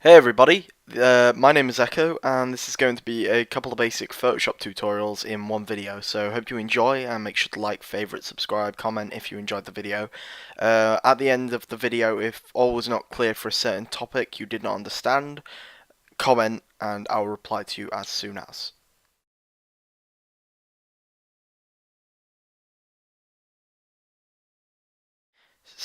Hey everybody, my name is Echo and this is going to be a couple of basic Photoshop tutorials in one video, so hope you enjoy and make sure to like, favourite, subscribe, comment if you enjoyed the video. At the end of the video, if all was not clear for a certain topic you did not understand, comment and I'll reply to you as soon as.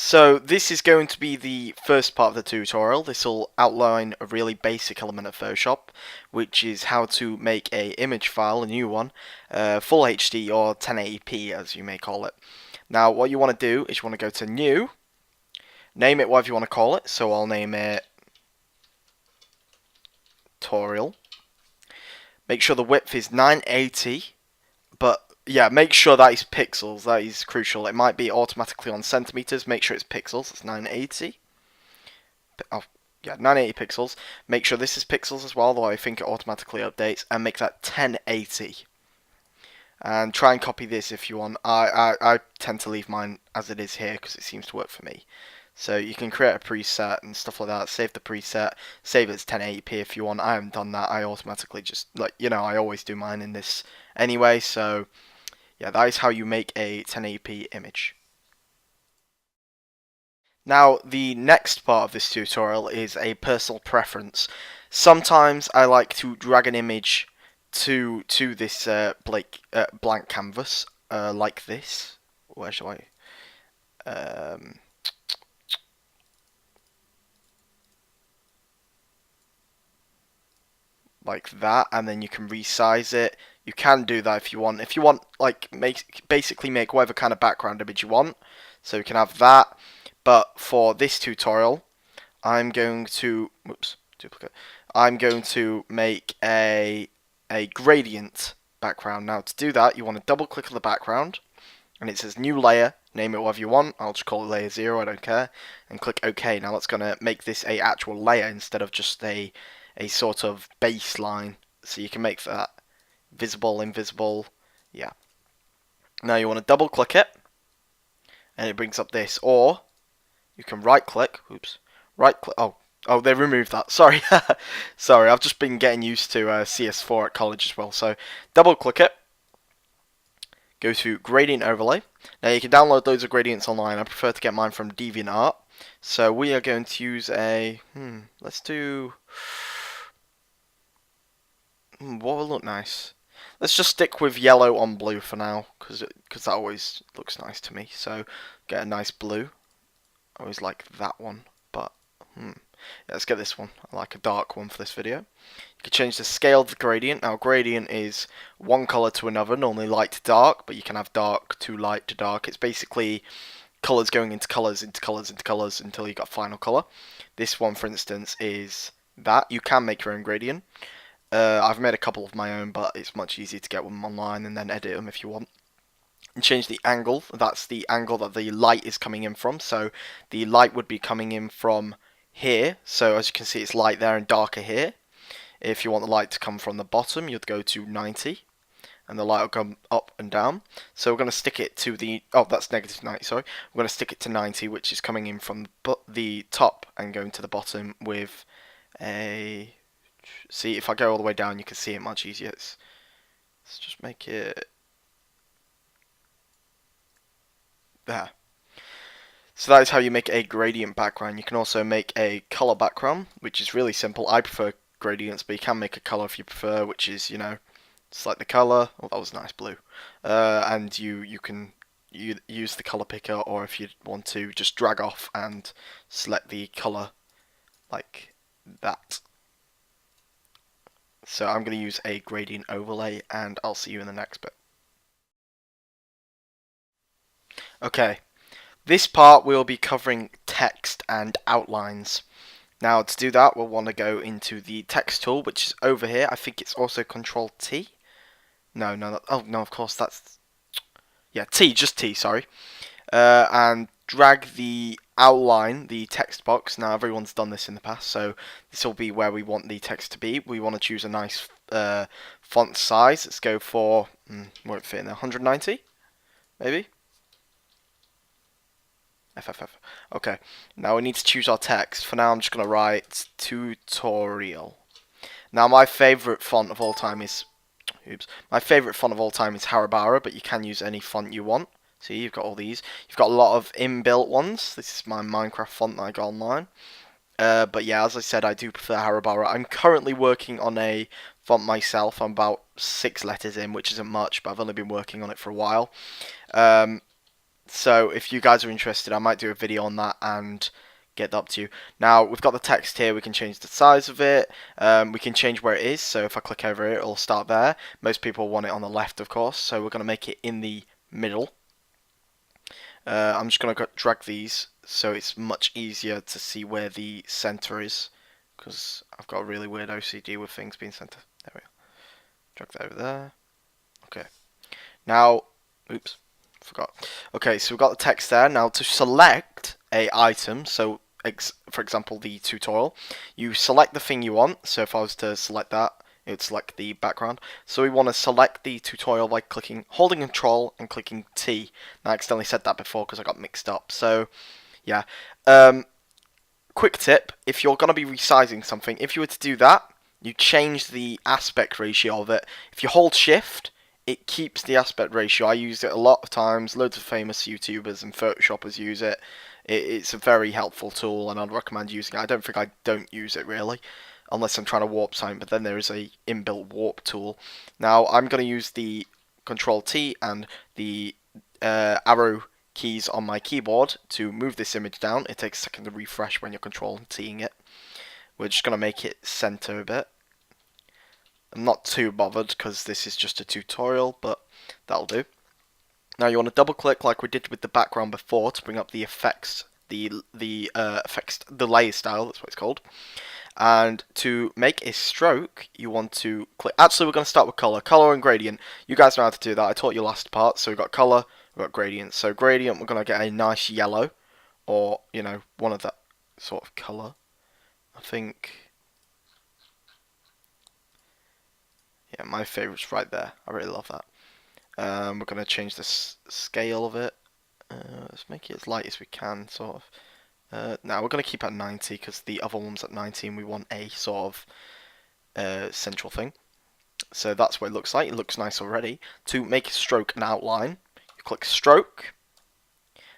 So this is going to be the first part of the tutorial. This will outline a really basic element of Photoshop, which is how to make a image file, a new one, full HD or 1080p as you may call it. Now what you want to do is you want to go to New, name it whatever you want to call it, so I'll name it Tutorial. Make sure the width is 980, but yeah, make sure that is pixels, that is crucial. It might be automatically on centimeters, make sure it's pixels, it's 980. Oh, yeah, 980 pixels. Make sure this is pixels as well, though I think it automatically updates, and make that 1080. And try and copy this if you want. I tend to leave mine as it is here because it seems to work for me. So you can create a preset and stuff like that. Save the preset, save it as 1080p if you want. I haven't done that. I automatically just, I always do mine in this anyway. So yeah, that is how you make a 1080p image. Now, the next part of this tutorial is a personal preference. Sometimes I like to drag an image to this blank canvas, like this. Where shall I? Like that, and then you can resize it. You can do that if you want. If you want, like, basically make whatever kind of background image you want. So you can have that. But for this tutorial, I'm going to, duplicate. I'm going to make a gradient background. Now to do that, you want to double click on the background, and it says new layer. Name it whatever you want. I'll just call it layer 0. I don't care. And click OK. Now that's going to make this a actual layer instead of just a sort of baseline. So you can make that visible, invisible. Yeah. Now you want to double click it, and it brings up this, or you can right click. Oops. Right click. Oh, they removed that. Sorry. Sorry, I've just been getting used to CS4 at college as well. So double click it. Go to gradient overlay. Now you can download loads of gradients online. I prefer to get mine from DeviantArt. So we are going to use a let's do what will look nice. Let's just stick with yellow on blue for now, because that always looks nice to me. So get a nice blue. I always like that one, but yeah, let's get this one. I like a dark one for this video. You can change the scale of the gradient. Now gradient is one color to another, normally light to dark, but you can have dark to light to dark. It's basically colors going into colors, into colors, into colors until you got final color. This one, for instance, is that. You can make your own gradient. I've made a couple of my own, but it's much easier to get them online and then edit them if you want. And change the angle. That's the angle that the light is coming in from. So the light would be coming in from here. So as you can see, it's light there and darker here. If you want the light to come from the bottom, you'd go to 90. And the light will come up and down. So we're going to stick it to the, that's negative 90, sorry. We're going to stick it to 90, which is coming in from the top and going to the bottom with a, see, if I go all the way down, you can see it much easier. Let's just make it there. So that is how you make a gradient background. You can also make a color background, which is really simple. I prefer gradients, but you can make a color if you prefer, which is, select the color. Oh, that was nice blue. And you can use the color picker, or if you want to, just drag off and select the color like that. So I'm going to use a gradient overlay, and I'll see you in the next bit. Okay, this part we'll be covering text and outlines. Now to do that, we'll want to go into the text tool, which is over here. I think it's also Control T. No, oh no, of course that's, yeah, T, just T, sorry. And drag the outline, the text box. Now everyone's done this in the past, so this will be where we want the text to be. We want to choose a nice font size. Let's go for, won't fit in there, 190, maybe? FFF. Okay, now we need to choose our text. For now, I'm just going to write tutorial. Now, my favourite font of all time is... Oops. My favourite font of all time is Haribara, but you can use any font you want. See, you've got all these. You've got a lot of inbuilt ones. This is my Minecraft font that I got online. But yeah, as I said, I do prefer Haribara. I'm currently working on a font myself. I'm about 6 letters in, which isn't much, but I've only been working on it for a while. So if you guys are interested, I might do a video on that and get that up to you. Now, we've got the text here. We can change the size of it. We can change where it is. So if I click over it, it'll start there. Most people want it on the left, of course. So we're going to make it in the middle. I'm just going to drag these so it's much easier to see where the center is, because I've got a really weird OCD with things being center. There we go. Drag that over there. Okay. Now, oops, forgot. Okay, so we've got the text there. Now to select a item, so for example the tutorial, you select the thing you want. So if I was to select that, it would select the background. So we want to select the tutorial by holding Control and clicking T. Now, I accidentally said that before because I got mixed up. So, yeah. Quick tip, if you're going to be resizing something, if you were to do that, you change the aspect ratio of it. If you hold Shift, it keeps the aspect ratio. I use it a lot of times. Loads of famous YouTubers and Photoshoppers use it. It's a very helpful tool, and I'd recommend using it. I don't think I don't use it, really, unless I'm trying to warp something, but then there is a inbuilt warp tool. Now, I'm going to use the Control T and the arrow keys on my keyboard to move this image down. It takes a second to refresh when you're Control T'ing it. We're just going to make it center a bit. I'm not too bothered because this is just a tutorial, but that'll do. Now you want to double click like we did with the background before to bring up the effects, the layer style, that's what it's called. And to make a stroke, you want to click. Actually, we're going to start with color and gradient. You guys know how to do that. I taught you last part. So we've got color, we've got gradient. So gradient, we're going to get a nice yellow, or one of that sort of color. I think. Yeah, my favorite's right there. I really love that. We're going to change the scale of it. Let's make it as light as we can, sort of. Now we're going to keep at 90 because the other one's at 19. We want a sort of central thing. So that's what it looks like. It looks nice already. To make a stroke an outline, you click stroke,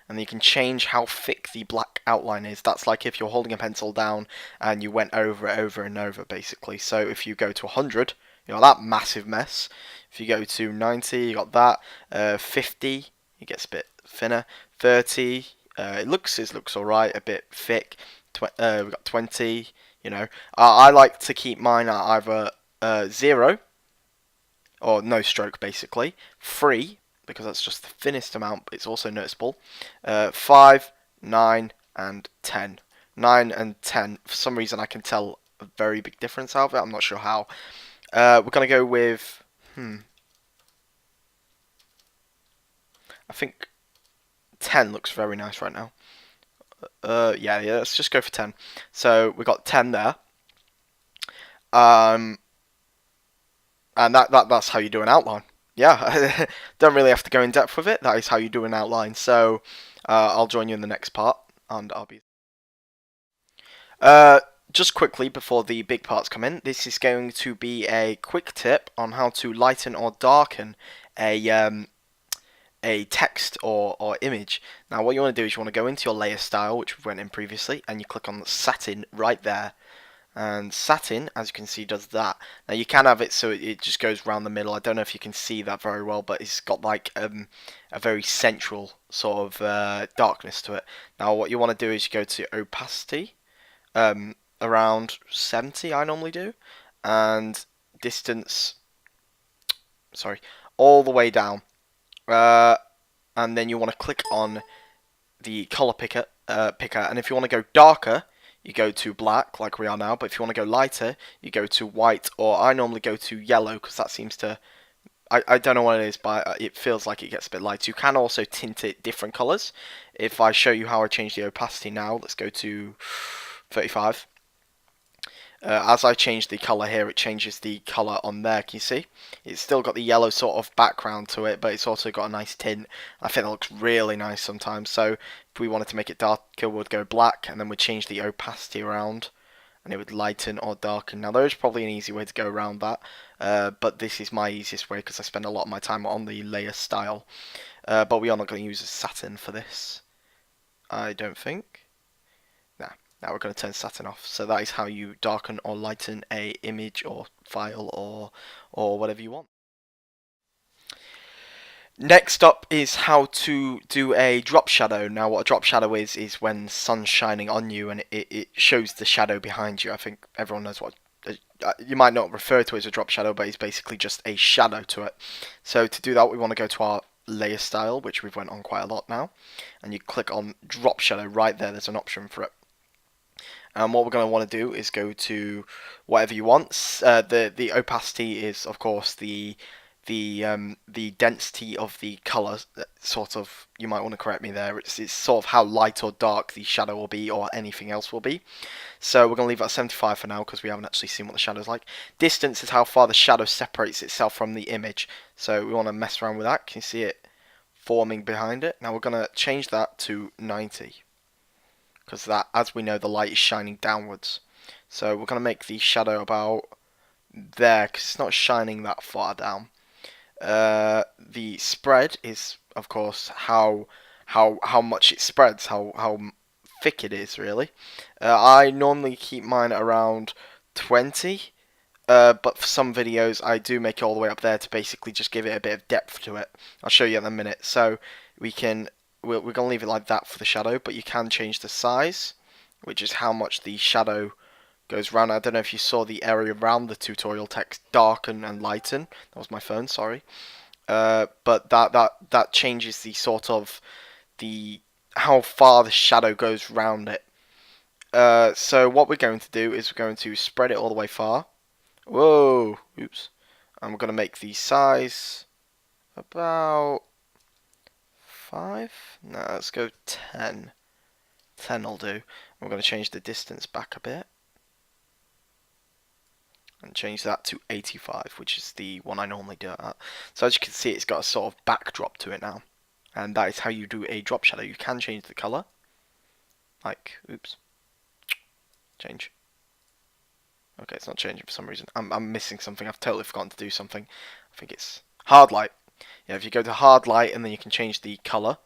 and then you can change how thick the black outline is. That's like if you're holding a pencil down and you went over it over and over, basically. So if you go to 100, you got that massive mess. If you go to 90, you got that. 50, it gets a bit thinner. 30, it looks alright, a bit thick. We've got 20. I like to keep mine at either 0 or no stroke, basically. 3, because that's just the thinnest amount, but it's also noticeable. 5, 9, and 10. 9 and 10. For some reason, I can tell a very big difference out of it. I'm not sure how. We're gonna go with I think 10 looks very nice right now. Yeah, let's just go for 10. So we got 10 there. And that's how you do an outline. Yeah, don't really have to go in depth with it. That is how you do an outline. So I'll join you in the next part, and I'll be. Just quickly before the big parts come in, this is going to be a quick tip on how to lighten or darken a text or image. Now what you want to do is you want to go into your layer style, which we went in previously, and you click on satin right there. And satin, as you can see, does that. Now you can have it so it just goes around the middle. I don't know if you can see that very well, but it's got like a very central sort of darkness to it. Now what you want to do is you go to opacity, around 70 I normally do, and distance, sorry, all the way down. And then you want to click on the color picker, and if you want to go darker, you go to black, like we are now, but if you want to go lighter, you go to white, or I normally go to yellow, because that seems to, I don't know what it is, but it feels like it gets a bit light. You can also tint it different colors. If I show you how I change the opacity now, let's go to 35. As I change the colour here, it changes the colour on there. Can you see? It's still got the yellow sort of background to it, but it's also got a nice tint. I think that looks really nice sometimes. So if we wanted to make it darker, we'd go black, and then we'd change the opacity around, and it would lighten or darken. Now there is probably an easy way to go around that, but this is my easiest way because I spend a lot of my time on the layer style. But we are not going to use a satin for this, I don't think. Nah. Now we're going to turn satin off. So that is how you darken or lighten a image or file or whatever you want. Next up is how to do a drop shadow. Now what a drop shadow is when sun's shining on you and it shows the shadow behind you. I think everyone knows what you might not refer to it as a drop shadow, but it's basically just a shadow to it. So to do that, we want to go to our layer style, which we've went on quite a lot now, and you click on drop shadow right there. There's an option for it. And what we're going to want to do is go to whatever you want. The opacity is, of course, the density of the colour. Sort of, you might want to correct me there. It's sort of how light or dark the shadow will be, or anything else will be. So we're going to leave that at 75 for now because we haven't actually seen what the shadow's like. Distance is how far the shadow separates itself from the image. So we want to mess around with that. Can you see it forming behind it? Now we're going to change that to 90. Because that, as we know, the light is shining downwards. So we're going to make the shadow about there, because it's not shining that far down. The spread is, of course, how much it spreads, how thick it is, really. I normally keep mine around 20, but for some videos I do make it all the way up there to basically just give it a bit of depth to it. I'll show you in a minute. So we're going to leave it like that for the shadow, but you can change the size, which is how much the shadow goes around. I don't know if you saw the area around the tutorial text, darken and lighten. That was my phone, sorry. But that changes the sort of how far the shadow goes round it. So what we're going to do is we're going to spread it all the way far. Whoa, oops. And we're going to make the size about 5? No, let's go 10. 10 will do. And we're going to change the distance back a bit. And change that to 85, which is the one I normally do it at. So as you can see, it's got a sort of backdrop to it now. And that is how you do a drop shadow. You can change the colour. Like, oops. Change. Okay, it's not changing for some reason. I'm missing something. I've totally forgotten to do something. I think it's hard light. Yeah, if you go to hard light and then you can change the colour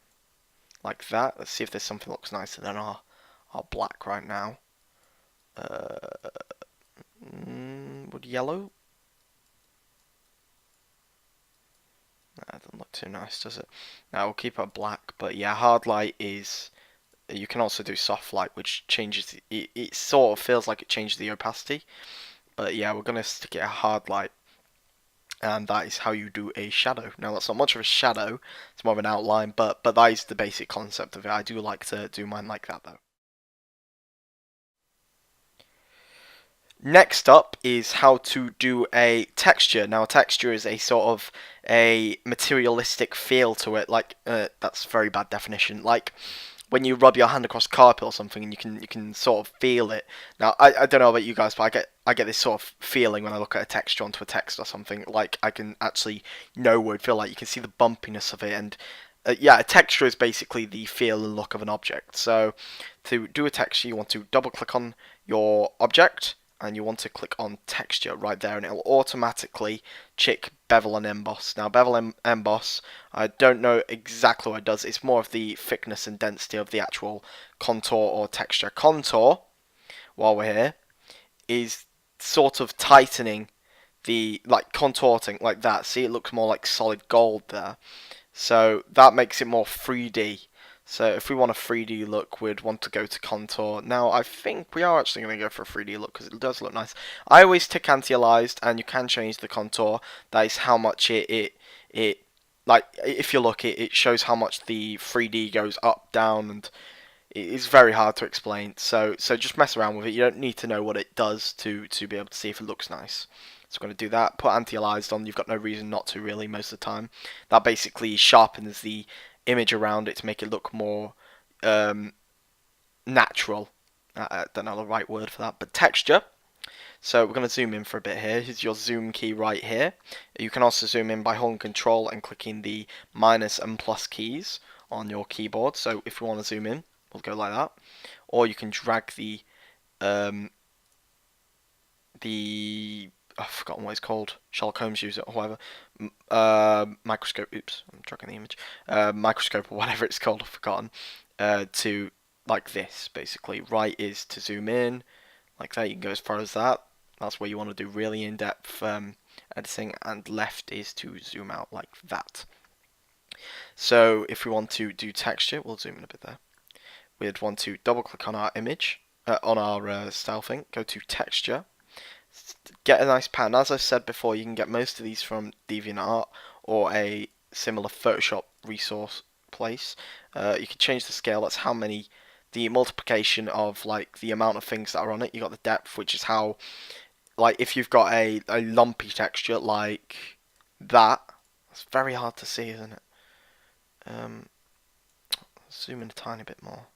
like that. Let's see if there's something that looks nicer than our black right now. Would yellow? That doesn't look too nice, does it? Now we'll keep it black, but yeah, hard light is. You can also do soft light, which changes. It sort of feels like it changes the opacity, but yeah, we're gonna stick it at hard light, and that is how you do a shadow. Now that's not much of a shadow; it's more of an outline, but that is the basic concept of it. I do like to do mine like that though. Next up is how to do a texture. Now, a texture is a sort of a materialistic feel to it. Like that's a very bad definition. Like when you rub your hand across carpet or something, and you can sort of feel it. Now, I don't know about you guys, but I get this sort of feeling when I look at a texture onto a text or something. Like I can actually know what it feel like. You can see the bumpiness of it, and yeah, a texture is basically the feel and look of an object. So to do a texture, you want to double click on your object and you want to click on texture right there, and it will automatically check bevel and emboss. Now bevel and emboss, I don't know exactly what it does. It's more of the thickness and density of the actual contour or texture. Contour, while we're here, is sort of tightening the, like contorting like that. See, it looks more like solid gold there. So that makes it more 3D. So if we want a 3D look, we'd want to go to contour. Now I think we are actually going to go for a 3D look because it does look nice. I always tick anti-aliased, and you can change the contour. That is how much it like if you look, it shows how much the 3D goes up, down, and it's very hard to explain. So just mess around with it. You don't need to know what it does to be able to see if it looks nice. So I'm going to do that. Put anti-aliased on. You've got no reason not to, really, most of the time. That basically sharpens the image around it to make it look more natural. I don't know the right word for that, but texture. So we're going to zoom in for a bit here. Here's your zoom key right here. You can also zoom in by holding control and clicking the minus and plus keys on your keyboard. So if we want to zoom in, we'll go like that. Or you can drag um, I've forgotten what it's called. Sherlock Holmes use it or whatever. Microscope. Oops, I'm dragging the image. Microscope or whatever it's called. I've forgotten. To like this basically. Right is to zoom in, like that. You can go as far as that. That's where you want to do really in-depth editing, and left is to zoom out like that. So if we want to do texture, we'll zoom in a bit there. We'd want to double click on our image, on our style thing, go to texture, get a nice pattern. As I said before, you can get most of these from DeviantArt or a similar Photoshop resource place. You can change the scale, that's how many, the multiplication of like the amount of things that are on it. You got the depth, which is how, like if you've got a lumpy texture like that, it's very hard to see, isn't it? Zoom in a tiny bit more.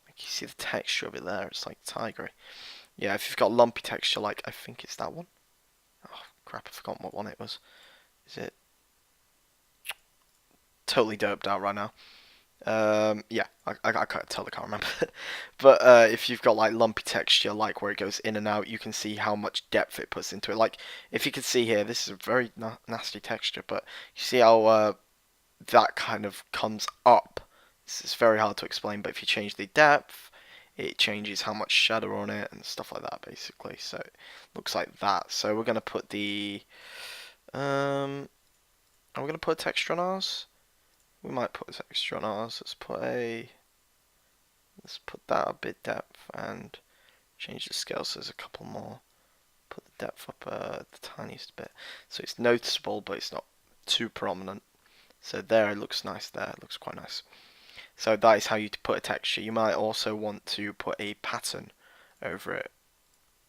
You see the texture of it there, it's like tigery. Yeah, if you've got lumpy texture, like I think it's that one. Oh crap, I've forgotten what one it was. Is it? Totally doped out right now. Yeah, I totally can't remember. But if you've got like lumpy texture, like where it goes in and out, you can see how much depth it puts into it. Like if you can see here, this is a very nasty texture, but you see how that kind of comes up. It's very hard to explain, but if you change the depth, it changes how much shadow on it and stuff like that, basically. So it looks like that. So we're gonna put the are we gonna put a texture on ours? We might put a texture on ours. Let's put that a bit depth and change the scale so there's a couple more. Put the depth up the tiniest bit so it's noticeable, but it's not too prominent. So there, it looks nice there. It looks quite nice. So that is how you put a texture. You might also want to put a pattern over it,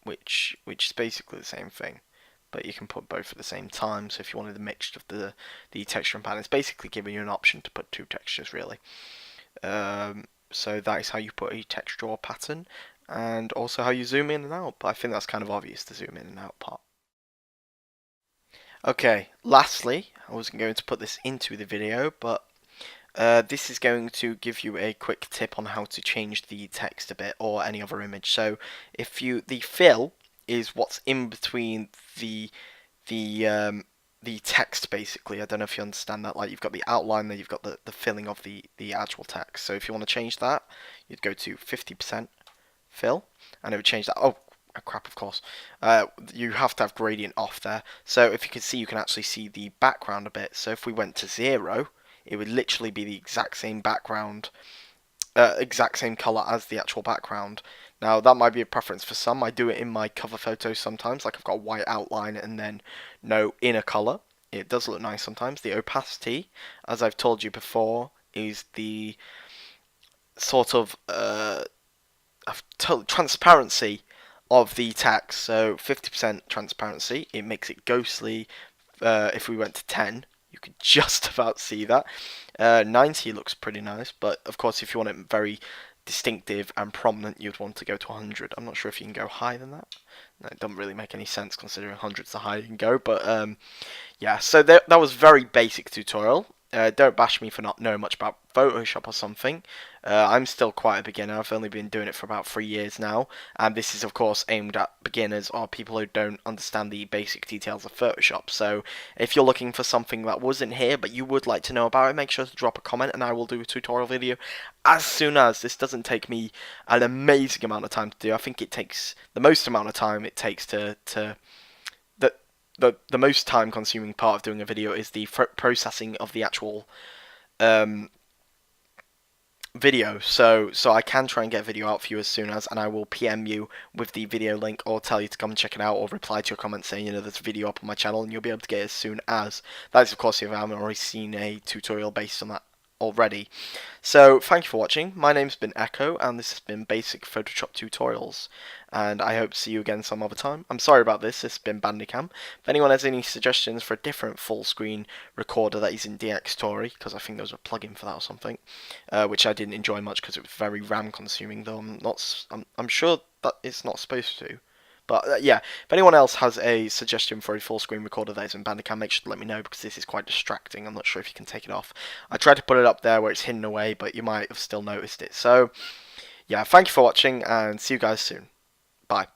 which is basically the same thing, but you can put both at the same time. So if you wanted a mixture of the texture and pattern, it's basically giving you an option to put two textures really. So that is how you put a texture or pattern, and also how you zoom in and out. But I think that's kind of obvious, the zoom in and out part. Okay, lastly, I wasn't going to put this into the video, but this is going to give you a quick tip on how to change the text a bit or any other image. So if the fill is what's in between the text basically. I don't know if you understand that. Like you've got the outline, then you've got the filling of the actual text. So if you want to change that, you'd go to 50% fill, and it would change that. Oh crap, of course. You have to have gradient off there. So if you can see, you can actually see the background a bit. So if we went to 0, it would literally be the exact same background, exact same color as the actual background. Now that might be a preference for some. I do it in my cover photos sometimes, like I've got a white outline and then no inner color. It does look nice sometimes. The opacity, as I've told you before, is the sort of transparency of the text. So 50% transparency, it makes it ghostly. If we went to 10, you could just about see that. 90 looks pretty nice, but of course if you want it very distinctive and prominent, you'd want to go to 100. I'm not sure if you can go higher than that. No, it doesn't really make any sense considering 100's the higher you can go, but yeah, so that was very basic tutorial. Don't bash me for not knowing much about Photoshop or something. I'm still quite a beginner. I've only been doing it for about 3 years now, and this is of course aimed at beginners or people who don't understand the basic details of Photoshop. So if you're looking for something that wasn't here but you would like to know about it, make sure to drop a comment and I will do a tutorial video as soon as. This doesn't take me an amazing amount of time to do. I think it takes the most amount of time it takes to the most time consuming part of doing a video is the processing of the actual video. So I can try and get a video out for you as soon as, and I will PM you with the video link or tell you to come and check it out or reply to your comment saying, you know, there's a video up on my channel and you'll be able to get it as soon as. That is of course if I haven't already seen a tutorial based on that already. So thank you for watching. My name's been Echo, and this has been Basic Photoshop Tutorials. And I hope to see you again some other time. I'm sorry about this. This has been Bandicam. If anyone has any suggestions for a different full screen recorder that isn't DxTory, because I think there was a plugin for that or something, which I didn't enjoy much because it was very RAM consuming. Though I'm sure that it's not supposed to. But yeah, if anyone else has a suggestion for a full screen recorder that is in Bandicam, make sure to let me know because this is quite distracting. I'm not sure if you can take it off. I tried to put it up there where it's hidden away, but you might have still noticed it. So yeah, thank you for watching and see you guys soon. Bye.